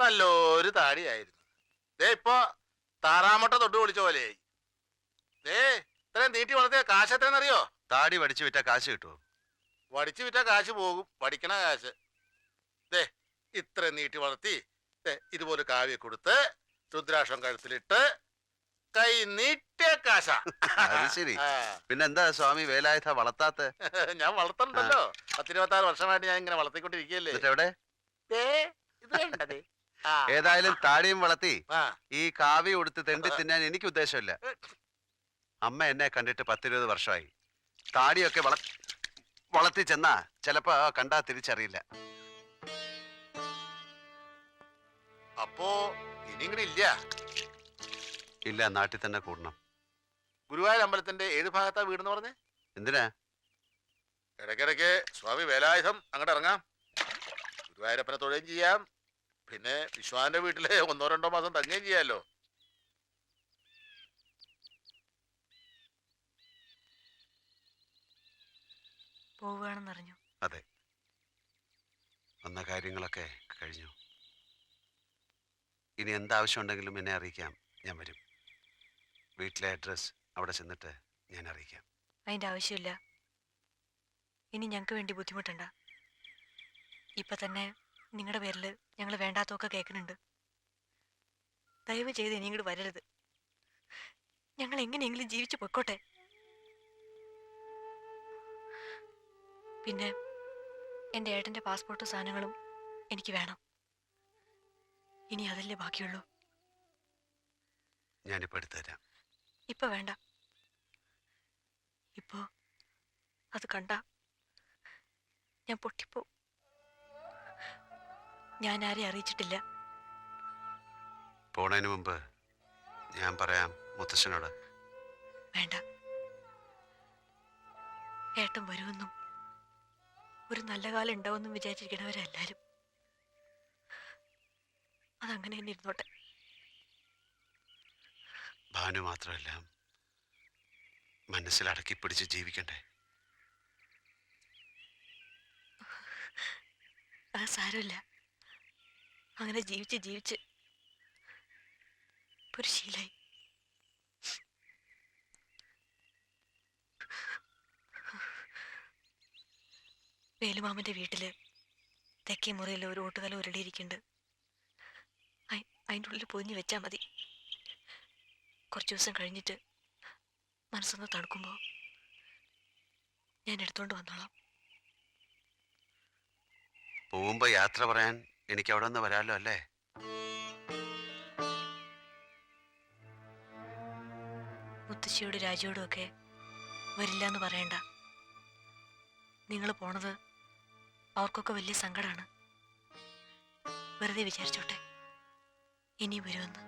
നല്ലൊരു താടിയായിരുന്നു. ദേ ഇപ്പൊ താറാമുട്ട തൊട്ട് പൊളിച്ച പോലെയായി. ദേ ഇത്രയും നീട്ടി വളർത്തിയ കാശ് എത്രയെന്നറിയോ? താടി വടിച്ചു വിറ്റാ കാശ് കിട്ടുമോ? വടിച്ചു വിറ്റാ കാശ് പോകും, പഠിക്കണ കാശ്. ദേ ഇത്ര നീട്ടി വളർത്തി ഇതുപോലെ കാവ്യ കൊടുത്ത് രുദ്രാക്ഷം കഴുത്തിലിട്ട് കൈ നീട്ടിയ കാശ. അത് ശരി. പിന്നെന്താ സ്വാമി വേലായുധ വളർത്താത്ത? ഞാൻ വളർത്തണ്ടല്ലോ, 10-26 വർഷമായിട്ട് ഞാൻ ഇങ്ങനെ വളർത്തിക്കൊണ്ടിരിക്കുകയല്ലേ. എവിടെ ഇത് വേണ്ടത്? ഏതായാലും താടിയും വളർത്തി ഈ കാവ്യ കൊടുത്ത് തെണ്ടി തിന്നാൻ എനിക്ക് ഉദ്ദേശമില്ല. അമ്മ എന്നെ കണ്ടിട്ട് 10-20 വർഷമായി. താടിയൊക്കെ വളർത്തി ചെന്നാ ചിലപ്പോ കണ്ടാ തിരിച്ചറിയില്ല. അപ്പോ ഇനി ഇങ്ങോട്ട് ഇല്ല? ഇല്ല, നാട്ടിൽ തന്നെ കൂടണം. ഗുരുവായൂർ അമ്പലത്തിന്റെ ഏത് ഭാഗത്താ വീടെന്ന് പറഞ്ഞേ? എന്തിനാ? ഇടയ്ക്കിടയ്ക്ക് സ്വാമി വേലായുധം അങ്ങോട്ട് ഇറങ്ങാം, ഗുരുവായൂരപ്പനെ തൊഴുകയും ചെയ്യാം, പിന്നെ വിശ്വാന്റെ വീട്ടിലെ 1-2 മാസം തങ്ങുകയും ചെയ്യാലോ. പോവുകയാണെന്നറിഞ്ഞു. അതെ, വന്ന കാര്യങ്ങളൊക്കെ കഴിഞ്ഞു. ഇനി എന്താവശ്യം ഉണ്ടെങ്കിലും എന്നെ അറിയിക്കാം, ഞാൻ വരും. വീട്ടിലെ അഡ്രസ് അവിടെ ചെന്നിട്ട് ഞാൻ അറിയിക്കാം. അതിൻ്റെ ആവശ്യമില്ല. ഇനി ഞങ്ങൾക്ക് വേണ്ടി ബുദ്ധിമുട്ടണ്ട. ഇപ്പം തന്നെ നിങ്ങളുടെ പേരിൽ ഞങ്ങൾ വേണ്ടാത്തൊക്കെ കേൾക്കുന്നുണ്ട്. ദയവ് ചെയ്ത് ഇനി ഇങ്ങോട്ട് വരരുത്. ഞങ്ങൾ എങ്ങനെയെങ്കിലും ജീവിച്ചു പൊയ്ക്കോട്ടെ. പിന്നെ എൻ്റെ ഏട്ടൻ്റെ പാസ്പോർട്ടും സാധനങ്ങളും എനിക്ക് വേണം. ഇനി അതല്ലേ ബാക്കിയുള്ളൂ. ഞാനിപ്പോൾ എടുത്തുതരാം. ഇപ്പൊ വേണ്ട. ഇപ്പോ അത് കണ്ട ഞാൻ പൊട്ടിപ്പോ. ഞാൻ ആരെയും അറിയിച്ചിട്ടില്ല. പോണതിന് മുമ്പ് ഞാൻ പറയാം മുത്തശ്ശനോട്. വേണ്ട. ഏട്ടൻ വരുമെന്നും ഒരു നല്ല കാലം ഉണ്ടാവുമെന്നും വിചാരിച്ചിരിക്കണവരെല്ലാരും. അതങ്ങനെ തന്നെ ഇരുന്നോട്ടെ. ഭാനു മാത്രമല്ല, മനസ്സിൽ അടക്കി പിടിച്ച് ജീവിക്കണ്ടേ? അത് സാരമില്ല. അങ്ങനെ ജീവിച്ച് ജീവിച്ച് ഒരു ശീലായി. വേലുമാമന്റെ വീട്ടില് തെക്കേ മുറിയിൽ ഒരു ഓട്ടുകല ഉരുളിയിരിക്കുന്നുണ്ട്. അതിൻ്റെ ഉള്ളിൽ പൊതിഞ്ഞ് വെച്ചാൽ മതി. കുറച്ച് ദിവസം കഴിഞ്ഞിട്ട് മനസ്സൊന്ന് തണുക്കുമ്പോൾ ഞാൻ എടുത്തോണ്ട് വന്നോളാം. പോകുമ്പോ യാത്ര പറയാൻ എനിക്ക് അവിടെ നിന്ന് വരാമല്ലോ അല്ലേ? മുത്തശ്ശിയോട് രാജിയോടും ഒക്കെ വരില്ല എന്ന് പറയണ്ട. നിങ്ങൾ പോണത് അവർക്കൊക്കെ വലിയ സങ്കടമാണ്. വെറുതെ വിചാരിച്ചോട്ടെ ഇനി വരുമെന്ന്.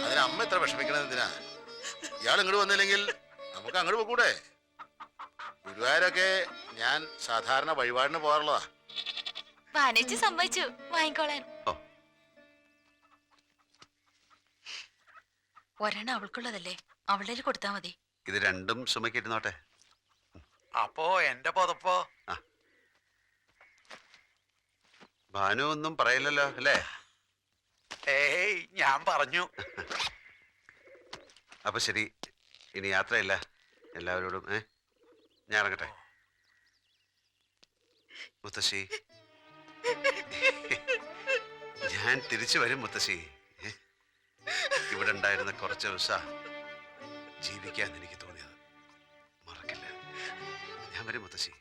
അതിന് അമ്മ എത്ര വിഷമിക്കണത് എന്തിനാ? ഇയാൾ ഇങ്ങോട്ട് വന്നില്ലെങ്കിൽ നമുക്ക് അങ്ങോട്ട് പോകൂടെ? ഗുരുവായൂരൊക്കെ ഞാൻ സാധാരണ വഴിപാടിന് പോകാറുള്ളതാ. സമ്മതിച്ചു വാങ്ങിക്കോളാൻ. ഒരെണ്ണം അവൾക്കുള്ളതല്ലേ, അവളുടെ കൊടുത്താ മതി. ഇത് രണ്ടും സുമയ്ക്ക് ഇരുന്നോട്ടെ. അപ്പോ എന്റെ പുതപ്പോ? ഭാനു ഒന്നും പറയില്ലല്ലോ അല്ലേ? ഏയ്, ഞാൻ പറഞ്ഞു. അപ്പൊ ശരി, ഇനി യാത്രയില്ല. എല്ലാവരോടും ഞാൻ ഇറങ്ങട്ടെ. മുത്തശ്ശി, ഞാൻ തിരിച്ചു വരും മുത്തശ്ശി. ഇവിടെ ഉണ്ടായിരുന്ന കുറച്ച് ദിവസം ജീവിക്കാൻ എനിക്ക് തോന്നിയത് മറക്കില്ല. ഞാൻ വരും മുത്തശ്ശി.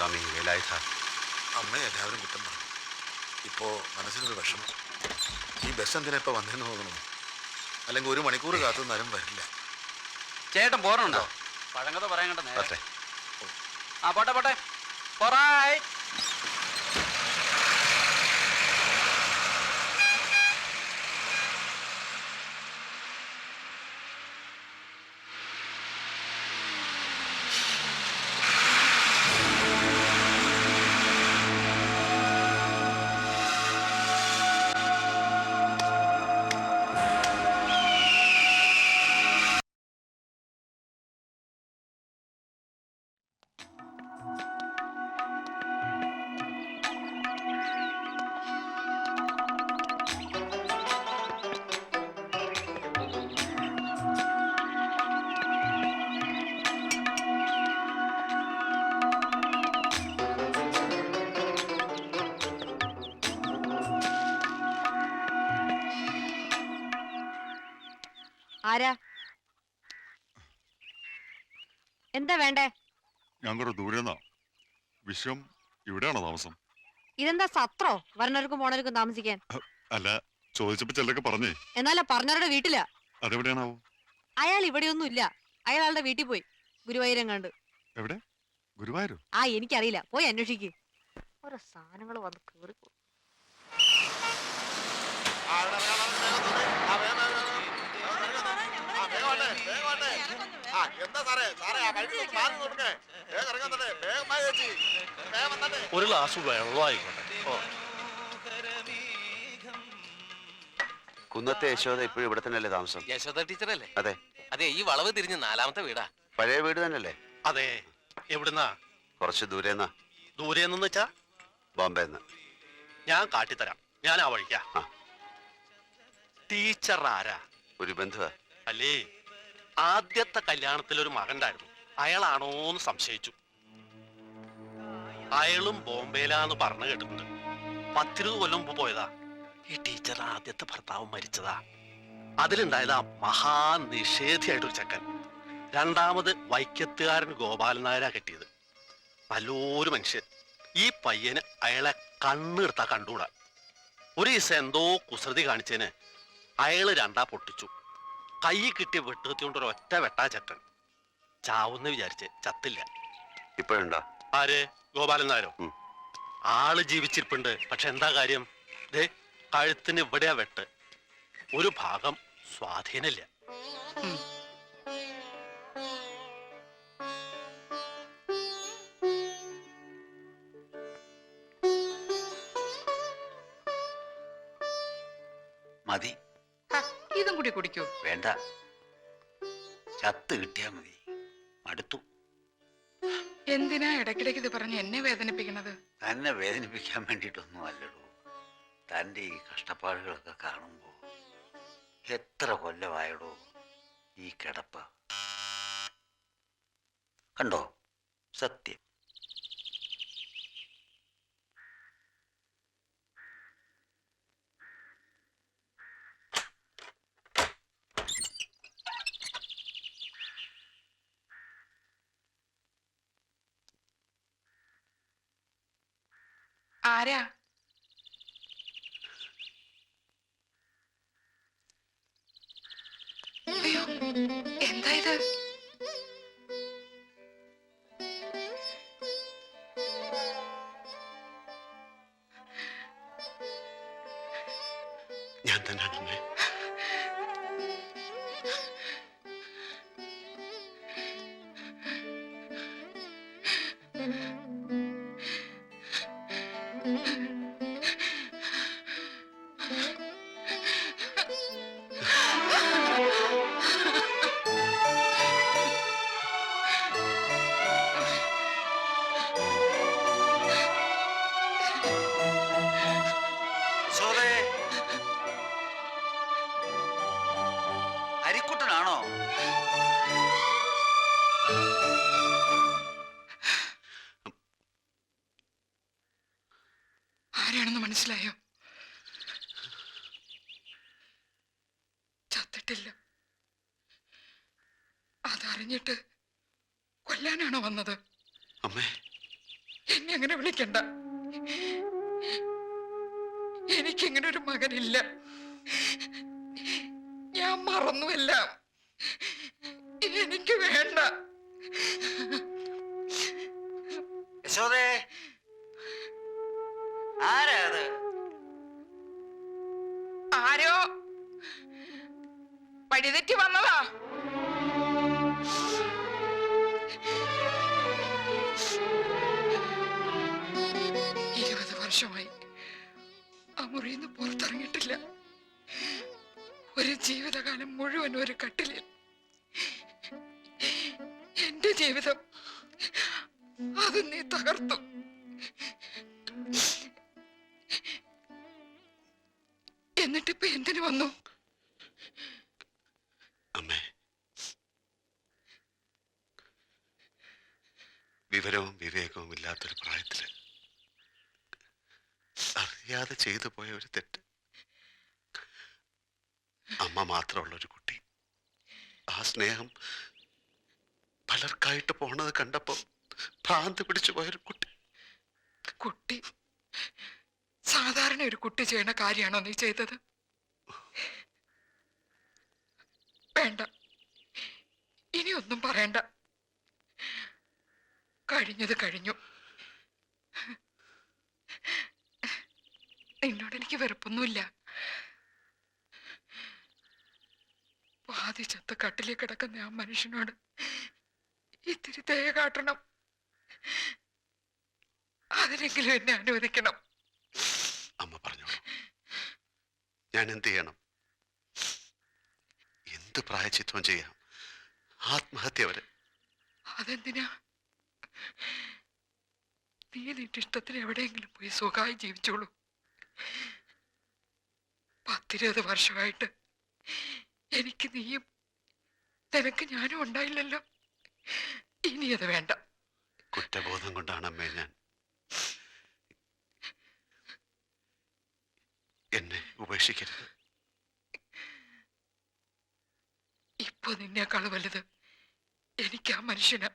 സ്വാമി വേലായുധ. അമ്മയെ എല്ലാവരും കുറ്റം പറഞ്ഞു. ഇപ്പോ മനസ്സിനൊരു വിഷമം. ഈ ബസ് എന്തിനാ ഇപ്പൊ വന്നേന്ന് നോക്കണോ? അല്ലെങ്കിൽ 1 മണിക്കൂർ കാത്തുനിന്നാലും വരില്ല. ചേട്ടൻ പോരണുണ്ടോ? പഴങ്കഥ പറയാൻ കണ്ട നേരെ. പറ്റേ. ആ പോട്ടെ പോട്ടെ. പോറായ്. ആരാ? എന്താ വേണ്ടേ? ഞാൻ കുറെ ദൂരെന്നാ. വിശ്വം ഇവിടെയാണോ താമസം? ഇതെന്താ സത്രോ വരണവർക്കും പോണവർക്കും താമസിക്കാൻ? അല്ല, ചോദിച്ചപ്പോ ചിലരൊക്കെ പറഞ്ഞേ. എന്നാലും പറഞ്ഞവരുടെ വീട്ടിലാ. അതെവിടെയാണാവോ? അയാൾ ഇവിടെയൊന്നും ഇല്ല. അയാളുടെ വീട്ടിൽ പോയി ഗുരുവായൂരം കണ്ട്. എവിടെ? ഗുരുവായൂരോ? ആ എനിക്കറിയില്ല, പോയി അന്വേഷിക്ക്. ഓരോ സാധനങ്ങൾ വന്ന് കേറി. ഒരു ഗ്ലാസ് വെള്ളമായിക്കോട്ടെ. കുന്നത്തെ യശോദ ഇപ്പോഴും ഇവിടെ തന്നെയല്ലേ താമസം? യശോദ ടീച്ചറല്ലേ? അതെ. അതെ, ഈ വളവ് തിരിഞ്ഞ് 4ാമത്തെ വീടാ. പഴയ വീട് തന്നെയല്ലേ? അതെ. എവിടുന്നാ? കുറച്ച് ദൂരെന്നാ. ദൂരെ നിന്ന് വെച്ചാ? ബോംബെന്ന്. ഞാൻ കാട്ടിത്തരാം. ഞാൻ ആ വഴിക്കാ. ആ. ടീച്ചർ ആരാ? ഒരു ബന്ധുവാ. അല്ലേ, ആദ്യത്തെ കല്യാണത്തിൽ ഒരു മകണ്ടായിരുന്നു. അയാളാണോന്ന് സംശയിച്ചു. അയാളും ബോംബെയിലാന്ന് പറഞ്ഞു കേട്ടിട്ടുണ്ട്. 10-20 കൊല്ലം മുമ്പ് പോയതാ. ഈ ടീച്ചർ ആദ്യത്തെ ഭർത്താവ് മരിച്ചതാ. അതിലുണ്ടായതാ മഹാനിഷേധിയായിട്ടൊരു ചെക്കൻ. 2ാമത് വൈക്കത്തുകാരൻ ഗോപാലൻ നായരാ കെട്ടിയത്. നല്ലൊരു മനുഷ്യൻ. ഈ പയ്യന് അയാളെ കണ്ണെടുത്താ കണ്ടുകൂടാ. ഒരു ദിവസം എന്തോ കുസൃതി കാണിച്ചതിന് അയാള് 2 പൊട്ടിച്ചു. കൈ കിട്ടിയ വെട്ടുകത്തി കൊണ്ട് ഒരൊറ്റ വെട്ടാ ചെക്കൻ. ചാവുന്ന് വിചാരിച്ച് ചത്തില്ല. ഇപ്പോഴുണ്ടോ? ആര്? ഗോപാലൻ നായരോ? ഉം. ആള് ജീവിച്ചിരിപ്പുണ്ട്. പക്ഷെ എന്താ കാര്യം? ദേ, കഴുത്തിന് ഇവിടെയാ വെട്ട്. ഒരു ഭാഗം സ്വാധീനില്ല. മതി. ഇതും കൂടി കുടിക്കൂ. വേണ്ട, ചത്ത് കിട്ടിയാ മതി. അടുത്തു. എന്തിനാ ഇടയ്ക്കിടയ്ക്ക് ഇത് പറഞ്ഞ് എന്നെ വേദനിപ്പിക്കണത്? തന്നെ വേദനിപ്പിക്കാൻ വേണ്ടിയിട്ടൊന്നും അല്ലടൂ. തൻ്റെ ഈ കഷ്ടപ്പാടുകളൊക്കെ കാണുമ്പോ എത്ര കൊല്ലമായടോ ഈ കിടപ്പ്. കണ്ടോ? സത്യം. ആരാ? അയ്യോ, എന്താ ഇത്? ഞാൻ തന്നെയാണ് അമ്മേ. അരിക്കുട്ടനാണോ? ആരാണെന്ന് മനസ്സിലായോ? ചത്തിട്ടില്ല. അതറിഞ്ഞിട്ട് കൊല്ലാനാണോ വന്നത്? അമ്മേ, എന്നെ അങ്ങനെ വിളിക്കണ്ട. എനിക്കിങ്ങനെ ഒരു മകനില്ല. ഞാൻ മറന്നുവല്ല. എനിക്ക് വേണ്ട. യശോദേ, ആരാ അത്? ആരോ വഴിതെറ്റി വന്നതാ. വർഷമായി ആ മുറിയിൽ നിന്ന് പുറത്തിറങ്ങിയിട്ടില്ല. ഒരു ജീവിതകാലം മുഴുവൻ ഒരു കട്ടിലിൽ. എന്റെ ജീവിതം അത് നീ തകർത്തു. എന്നിട്ടിപ്പോ എന്തിനു വന്നു? അമ്മേ, വിവരവും വിവേകവും ഇല്ലാത്തൊരു പ്രായത്തില് അറിയാതെ ചെയ്തു പോയ ഒരു തെറ്റ്. അമ്മ മാത്രമുള്ള ഒരു കുട്ടി, ആ സ്നേഹം പലർക്കായിട്ട് പോണത് കണ്ടപ്പോ ഭ്രാന്ത് പിടിച്ചു പോയൊരു കുട്ടി. കുട്ടി സാധാരണ ഒരു കുട്ടി ചെയ്യണ കാര്യമാണോ നീ ചെയ്തത്? വേണ്ട, ഇനിയൊന്നും പറയണ്ട. കഴിഞ്ഞത് കഴിഞ്ഞു. നിന്നോട് എനിക്ക് വെറുപ്പൊന്നുമില്ല. പാതി ചത്ത കട്ടിലേ കിടക്കുന്ന ആ മനുഷ്യനോട് ഇത്തിരി ദയ കാട്ടണം. അതിനെങ്കിലും എന്നെ അനുവദിക്കണം. അമ്മ പറഞ്ഞോളൂ, ഞാൻ എന്ത് ചെയ്യണം? എന്ത് പ്രായച്ചിത്വം ചെയ്യാം? ആത്മഹത്യ വരെ. അതെന്തിനാ? നീ നിന്റെ ഇഷ്ടത്തിന് എവിടെയെങ്കിലും പോയി സുഖമായി ജീവിച്ചോളൂ. 10-20 വർഷമായിട്ട് എനിക്ക് നീയും നിനക്ക് ഞാനും ഉണ്ടായില്ലല്ലോ. ഇനി അത് വേണ്ട. കുറ്റബോധം കൊണ്ടാണ് അമ്മേ ഞാൻ. എന്നെ ഉപേക്ഷിക്കരുത്. ഇപ്പൊ നിന്നേക്കാൾ വലുത് എനിക്ക് ആ മനുഷ്യന്.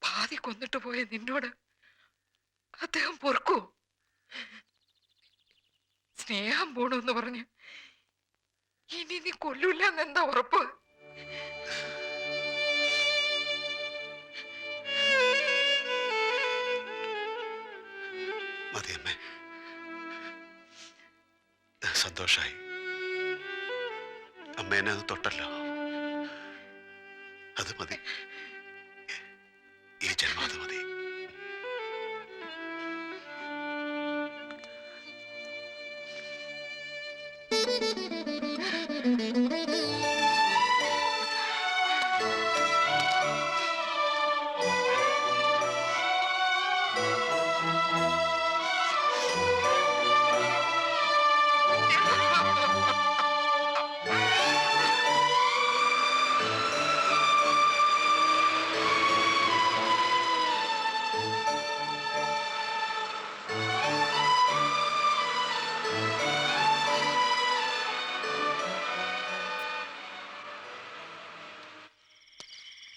പാതി കൊന്നിട്ട് പോയ നിന്നോട് അദ്ദേഹം പൊറുക്കൂ? സ്നേഹം പോണെന്ന് പറഞ്ഞ് ഇനി നീ കൊല്ലൂല്ല എന്നെന്താ ഉറപ്പ്? മതി അമ്മേ, സന്തോഷായി. അമ്മേനെ അത് തൊട്ടല്ലോ, അത് മതി. ഈ ജന്മം അത് മതി.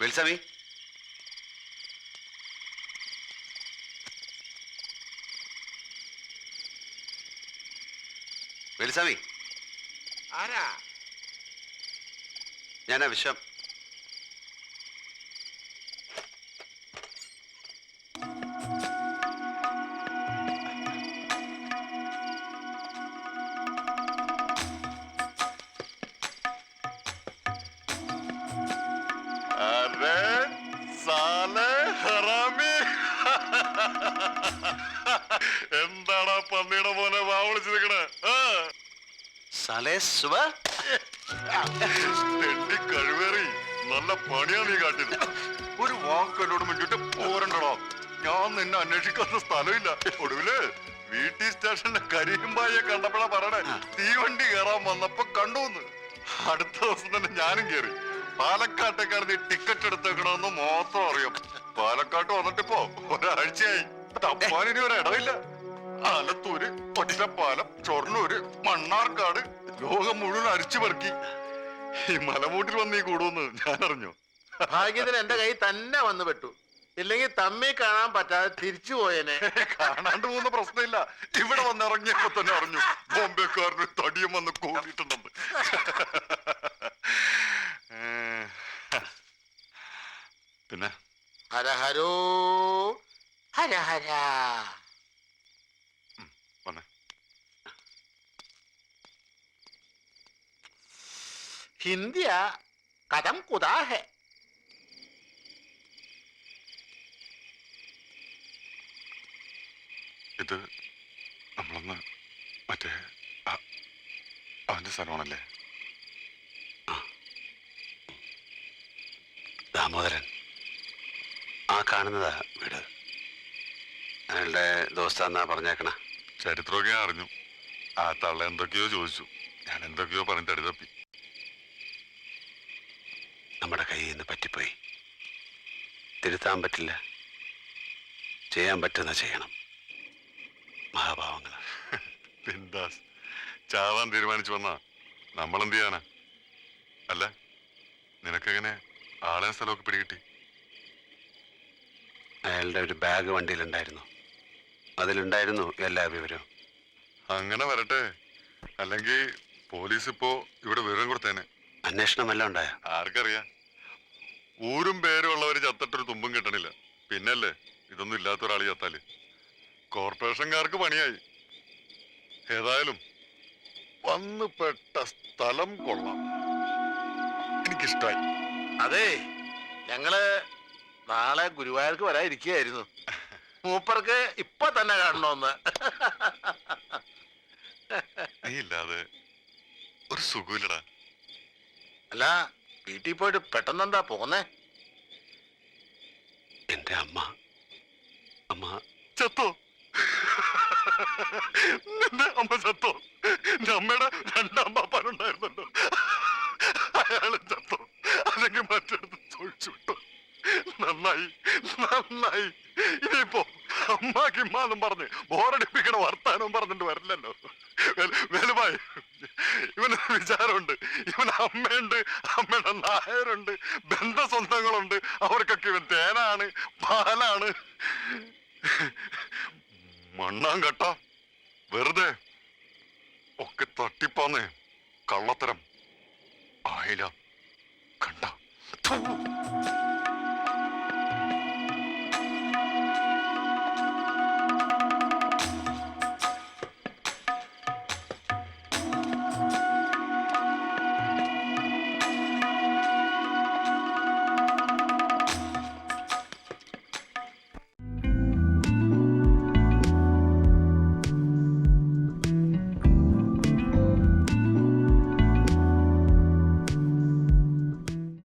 വെൽസാമി, വെൽസാമി, ആരാ? ഞാനാ വിശ്വം. എന്താടാ പന്നിയുടെ പോലെ വാവിളിച്ചു നിൽക്കണേ? കഴിവേറി നല്ല പണിയാ നീ കാട്ടിയത്. ഒരു വാക്ക് എന്നോട് മുന്നിട്ട് പോരണ്ടടോ. ഞാൻ നിന്നെ അന്വേഷിക്കാത്ത സ്ഥലമില്ല. ഒടുവില് വീട്ടി സ്റ്റേഷനിലെ കരിയുമ്പായെ കണ്ടപ്പോഴാ പറയണേ തീവണ്ടി കയറാൻ വന്നപ്പോ കണ്ടുവന്ന്. അടുത്ത ദിവസം തന്നെ ഞാനും കയറി. പാലക്കാട്ടേക്കാൾ നീ ടിക്കറ്റ് എടുത്തേക്കണമെന്ന് മാത്രം അറിയാം. പാലക്കാട്ട് വന്നിട്ടിപ്പോ ഒരാഴ്ചയായി. തപ്പാനിനി ഒരിടമില്ല. ആലത്തൂര്, ഒറ്റപ്പാലം, ഷൊർണൂര്, മണ്ണാർക്കാട്, ലോകം മുഴുവൻ അരിച്ചു പെറുക്കി. ഈ മലമൂട്ടിൽ വന്ന് ഈ കൂടുമെന്ന് ഞാൻ അറിഞ്ഞു. ഭാഗ്യത്തിന് എന്റെ കൈ തന്നെ വന്നു പെട്ടു. ഇല്ലെങ്കിൽ തമ്മി കാണാൻ പറ്റാതെ തിരിച്ചു പോയേനെ. കാണാണ്ട് പോകുന്ന പ്രശ്നമില്ല. ഇവിടെ വന്നിറങ്ങിയപ്പോ തന്നെ അറിഞ്ഞു ബോംബെക്കാരന് തടിയും വന്ന് കൂടിയിട്ടുണ്ടെന്ന്. പിന്നെ ഹരഹരോ ഹരഹര. വന്നേ. ഹിന്ദിയ കഥം കുതാഹെ. ഇത് നമ്മളൊന്ന് മറ്റേ അവന്റെ സ്ഥലമാണല്ലേ? ദാമോദരൻ, ആ കാണുന്നതാ വീട്. അയാളുടെ ദോസ്താന്നാ പറഞ്ഞേക്കണ. ചരിത്രമൊക്കെ ഞാൻ അറിഞ്ഞു. ആ തള്ള എന്തൊക്കെയോ ചോദിച്ചു. ഞാൻ എന്തൊക്കെയോ പറഞ്ഞ് തടി തപ്പി. നമ്മുടെ കയ്യിൽ നിന്ന് പറ്റിപ്പോയി. തിരുത്താൻ പറ്റില്ല. ചെയ്യാൻ പറ്റുന്ന ചെയ്യണം. മഹാഭാവങ്ങളാ. ബിന്ദാസ്. ചാവാൻ തീരുമാനിച്ചു വന്നാ നമ്മളെന്ത് ചെയ്യാനാ? അല്ല, നിനക്കെങ്ങനെ ആളെ സ്ഥലമൊക്കെ പിടികിട്ടി? അയാളുടെ ഒരു ബാഗ് വണ്ടിയിലുണ്ടായിരുന്നു. അതിലുണ്ടായിരുന്നു എല്ലാ വിവരവും. അങ്ങനെ വരട്ടെ. അല്ലെങ്കിൽ പോലീസ് ഇപ്പോ ഇവിടെ വിവരം കൊടുത്തേനെ. അന്വേഷണം എല്ലാം ഉണ്ടായ ആർക്കറിയാം? ഊരും പേരും ഉള്ളവര് ചത്തിട്ടൊരു തുമ്പും കിട്ടണില്ല. പിന്നല്ലേ ഇതൊന്നും ഇല്ലാത്ത ഒരാൾ ചത്താല്. കോർപ്പറേഷൻകാർക്ക് പണിയായി. ഏതായാലും വന്നു പെട്ട സ്ഥലം കൊള്ളാം. എനിക്കിഷ്ടായി. അതെ, ഞങ്ങള് നാളെ ഗുരുവായൂർക്ക് വരാതിരിക്കുകയായിരുന്നു. മൂപ്പർക്ക് ഇപ്പൊ തന്നെ കാണണമെന്ന്. നീ ഇല്ലാതെ ഒരു സുഖമില്ലടാ. അല്ല, വീട്ടിൽ പോയിട്ട് പെട്ടെന്നെന്താ പോന്നേ? എന്റെ അമ്മ ചത്തോ? നിന്റെ അമ്മ ചത്തോ? എന്റെ അമ്മയുടെ രണ്ടാം പാപ്പാനുണ്ടായിരുന്നല്ലോ, അയാളും ചത്തോ? അല്ലെങ്കിൽ മറ്റെടുത്ത് തൊഴിച്ചു വിട്ടോ? നന്നായി നന്നായി. ഇനിയിപ്പോ അമ്മാക്കിമ്മാന്നും പറഞ്ഞ് ബോറടിപ്പിക്കണ വർത്താനവും പറഞ്ഞിട്ട് വരില്ലല്ലോ. വലുതായി. ഇവന് വിചാരമുണ്ട്, ഇവന് അമ്മയുണ്ട്, അമ്മയുടെ നായരുണ്ട്, ബന്ധസ്വന്തങ്ങളുണ്ട്. അവർക്കൊക്കെ ഇവൻ തേനാണ്, പാലാണ്. മണ്ണാൻ കട്ട വെറുതെ ഒക്കെ തട്ടിപ്പാന്നേ. കള്ളത്തരം ആയില്ല കണ്ട.